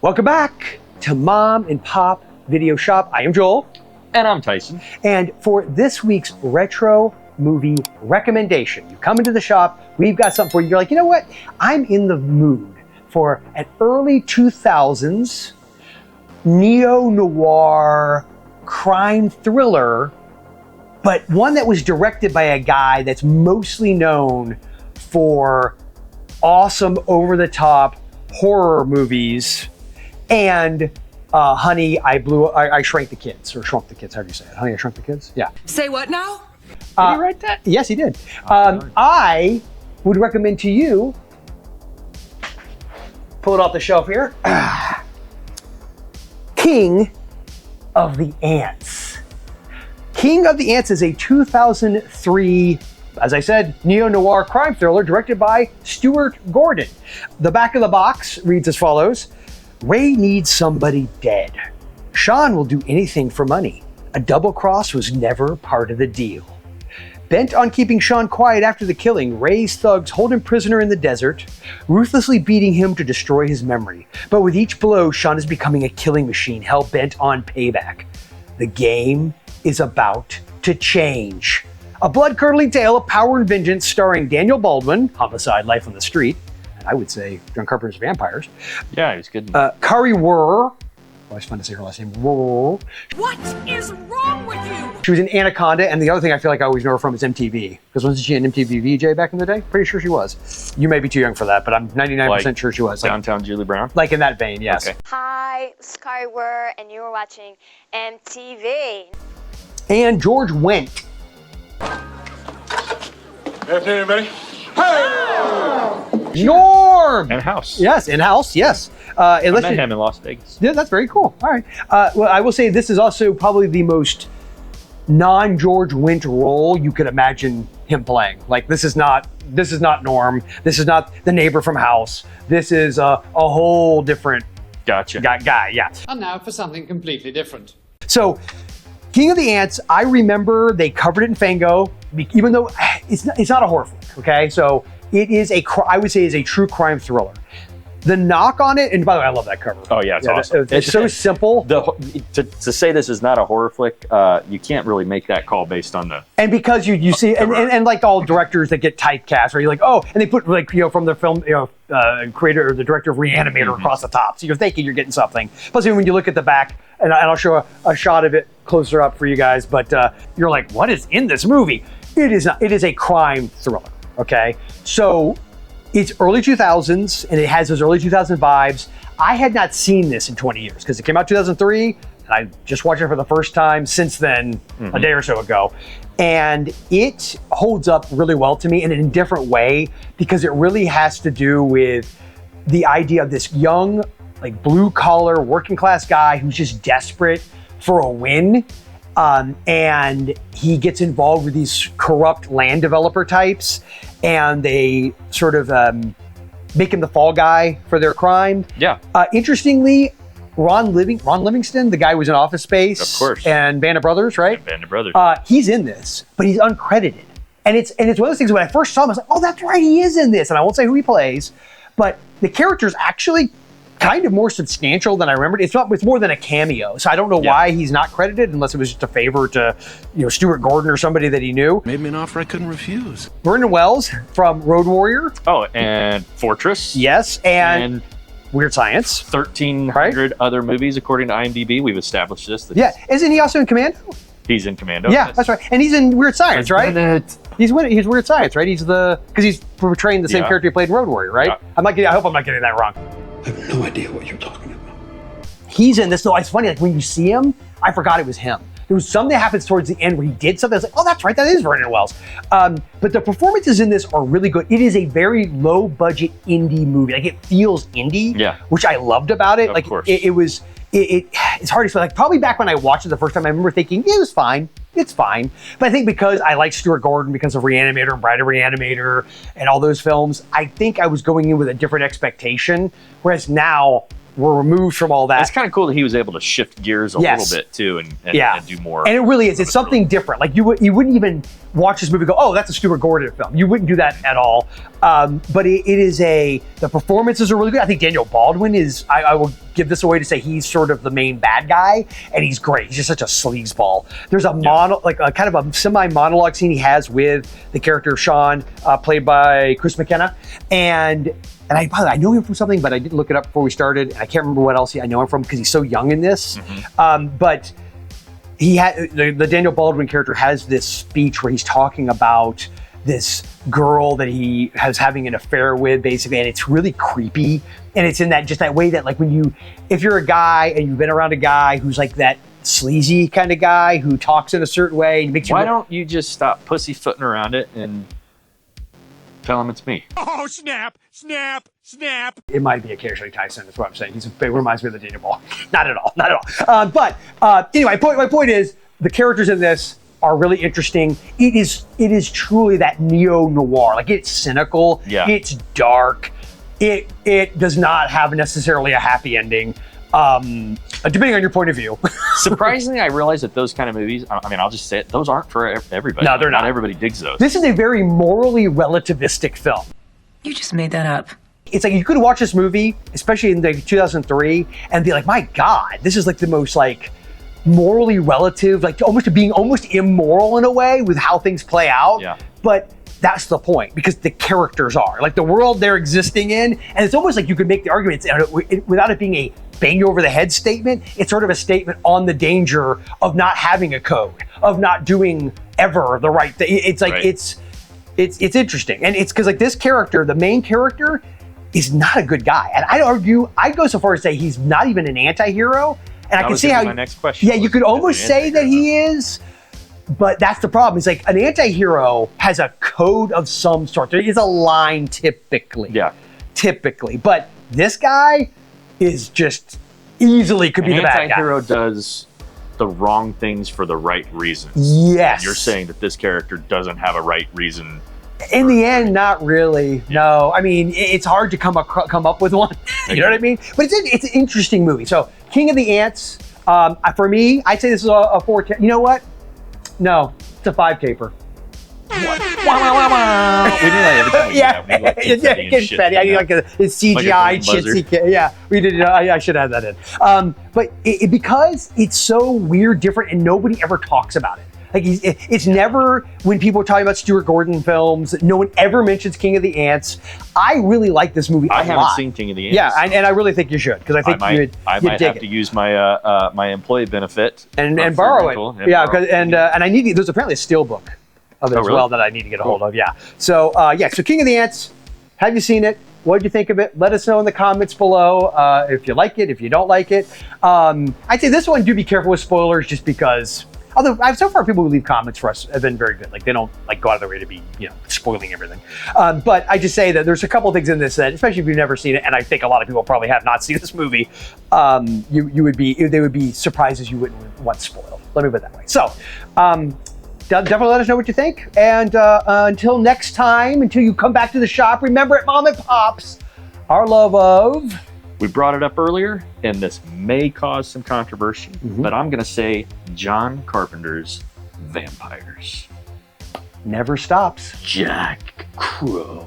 Welcome back to Mom and Pop Video Shop. I am Joel. And I'm Tyson. And for this week's retro movie recommendation, you come into the shop, we've got something for you. You're like, you know what? I'm in the mood for an early 2000s neo-noir crime thriller, but one that was directed by a guy that's mostly known for awesome over-the-top horror movies and Honey, I Shrank the Kids, or Shrunk the Kids, how do you say it? Honey, I Shrunk the Kids? Yeah. Say what now? Did he write that? Yes, he did. I would recommend to you, pull it off the shelf here, King of the Ants. King of the Ants is a 2003, as I said, neo-noir crime thriller directed by Stuart Gordon. The back of the box reads as follows: Ray needs somebody dead. Sean will do anything for money. A double cross was never part of the deal. Bent on keeping Sean quiet after the killing, Ray's thugs hold him prisoner in the desert, ruthlessly beating him to destroy his memory. But with each blow, Sean is becoming a killing machine, hell-bent on payback. The game is about to change. A blood-curdling tale of power and vengeance starring Daniel Baldwin, Homicide, Life on the Street, and I would say John Carpenter's Vampires. Yeah, he was good. Kari Wuhrer. Always fun to say her last name. Wuhrer. What is wrong with you? She was in Anaconda, and the other thing I feel like I always know her from is MTV. Because wasn't she an MTV VJ back in the day? Pretty sure she was. You may be too young for that, but I'm 99% sure she was. Downtown Julie Brown? Like in that vein, yes. Okay. Hi, it's Kari Wuhrer, and you're watching MTV. And George Wendt. Good afternoon, everybody. Norm! In-house. Yes, in-house, yes. I met him in Las Vegas. Yeah, that's very cool. All right. Well, I will say this is also probably the most non-George Wendt role you could imagine him playing. Like, this is not Norm. This is not the neighbor from House. This is a whole different Gotcha. guy, yeah. And now for something completely different. So, King of the Ants, I remember they covered it in Fango, even though it's not a horror flick, okay? So it is I would say is a true crime thriller. The knock on it, and by the way, I love that cover. Oh yeah, it's awesome. It's so simple. To say this is not a horror flick, you can't really make that call based on the... And because you see, and like all directors that get typecast, right? You're like, oh, and they put like, from the film, creator or the director of Re-Animator across the top. So you're thinking you're getting something. Plus, even when you look at the back, and I'll show a shot of it closer up for you guys, but you're like, what is in this movie? It is a crime thriller, okay? So it's early 2000s, and it has those early 2000 vibes. I had not seen this in 20 years, because it came out 2003, and I just watched it for the first time since then, a day or so ago. And it holds up really well to me in a different way, because it really has to do with the idea of this young, like blue-collar, working-class guy who's just desperate for a win. And he gets involved with these corrupt land developer types, and they sort of make him the fall guy for their crime. Yeah. Interestingly, Ron Livingston, the guy who was in Office Space, of course, and Band of Brothers, right? Band of Brothers. He's in this, but he's uncredited. And it's one of those things when I first saw him, I was like, oh, that's right, he is in this. And I won't say who he plays, but the character's actually kind of more substantial than I remembered. It's more than a cameo. So I don't know why he's not credited, unless it was just a favor to, Stuart Gordon or somebody that he knew. Made me an offer I couldn't refuse. Vernon Wells from Road Warrior. Oh, and Fortress. Yes, and Weird Science. 1,300 other movies according to IMDb. We've established this. Yeah, isn't he also in Commando? He's in Commando. Yeah, that's right. And he's in Weird Science, right? He's Weird Science, right? Because he's portraying the same character he played in Road Warrior, right? Yeah. I hope I'm not getting that wrong. I have no idea what you're talking about. He's in this, though. It's funny, like when you see him, I forgot it was him. There was something that happens towards the end where he did something. I was like, oh, that's right, that is Vernon Wells. But the performances in this are really good. It is a very low-budget indie movie. Like, it feels indie, which I loved about it. Of like, course. It's hard to explain. Like, probably back when I watched it the first time, I remember thinking, it was fine. It's fine. But I think because I like Stuart Gordon because of Re-Animator and Bride of Re-Animator and all those films, I think I was going in with a different expectation. Whereas now, we're removed from all that. It's kind of cool that he was able to shift gears a little bit too and do more. And it really is. It's something different. Like you wouldn't even, watch this movie and go, oh, that's a Stuart Gordon film. You wouldn't do that at all. But it is the performances are really good. I think Daniel Baldwin is, I will give this away to say he's sort of the main bad guy, and he's great. He's just such a sleazeball. There's a kind of a semi-monologue scene he has with the character of Sean, played by Chris McKenna. And I know him from something, but I didn't look it up before we started, and I can't remember what else I know him from because he's so young in this. But he had the Daniel Baldwin character has this speech where he's talking about this girl that he has having an affair with, basically, and it's really creepy. And it's in that way that, like, if you're a guy and you've been around a guy who's like that sleazy kind of guy who talks in a certain way and makes you. Why don't you just stop pussyfooting around it and tell him it's me? Oh, snap, snap, snap. It might be occasionally Tyson, is what I'm saying. It reminds me of the Daniel Ball. Not at all. But anyway, my point is, the characters in this are really interesting. It is truly that neo-noir. Like, it's cynical. Yeah. It's dark. It does not have necessarily a happy ending, depending on your point of view. Surprisingly, I realized that those kind of movies, I mean, I'll just say it, those aren't for everybody. No, they're not. Not everybody digs those. This is a very morally relativistic film. You just made that up. It's like you could watch this movie, especially in 2003, and be like, my God, this is like the most like morally relative, like almost immoral in a way with how things play out. Yeah. But that's the point, because the characters are like the world they're existing in, and it's almost like you could make the argument without it being a bang you over the head statement. It's sort of a statement on the danger of not having a code, of not doing ever the right thing. It's like, right. It's interesting, and it's because like this character, the main character, is not a good guy, and I'd go so far as to say he's not even an anti-hero. And I can see how my next question. Yeah, you could almost say that he is, but that's the problem. It's like an anti-hero has a code of some sort. There is a line typically. Yeah. Typically, but this guy is just easily could be the bad guy. An anti-hero does the wrong things for the right reasons. Yes. And you're saying that this character doesn't have a right reason. In the end, not really. No, I mean, it's hard to come up with one. You know what I mean? But it's an interesting movie. So, King of the Ants, for me, I'd say this is a 4. You know what? No, it's a 5 caper. We do that every time. Yeah, it's petty. I need like a CGI chitsy. Yeah, we did. I should add that in. But because it's so weird, different, and nobody ever talks about it. Like it's never, when people are talking about Stuart Gordon films, no one ever mentions King of the Ants. I really like this movie a lot. I haven't seen King of the Ants. Yeah, and I really think you should, because I think I might have to use my my employee benefit and borrow it. Yeah, and I need. There's apparently a steelbook of it as well that I need to get a hold of. Yeah. So so King of the Ants. Have you seen it? What did you think of it? Let us know in the comments below if you like it, if you don't like it. I'd say this one, do be careful with spoilers, just because. Although so far people who leave comments for us have been very good. Like they don't like go out of their way to be, spoiling everything. But I just say that there's a couple things in this that, especially if you've never seen it, and I think a lot of people probably have not seen this movie, they would be surprised as you wouldn't want spoiled. Let me put it that way. So definitely let us know what you think. And until next time, until you come back to the shop, remember at Mom and Pop's, our love of. We brought it up earlier, and this may cause some controversy, but I'm going to say John Carpenter's Vampires. Never stops. Jack Crow.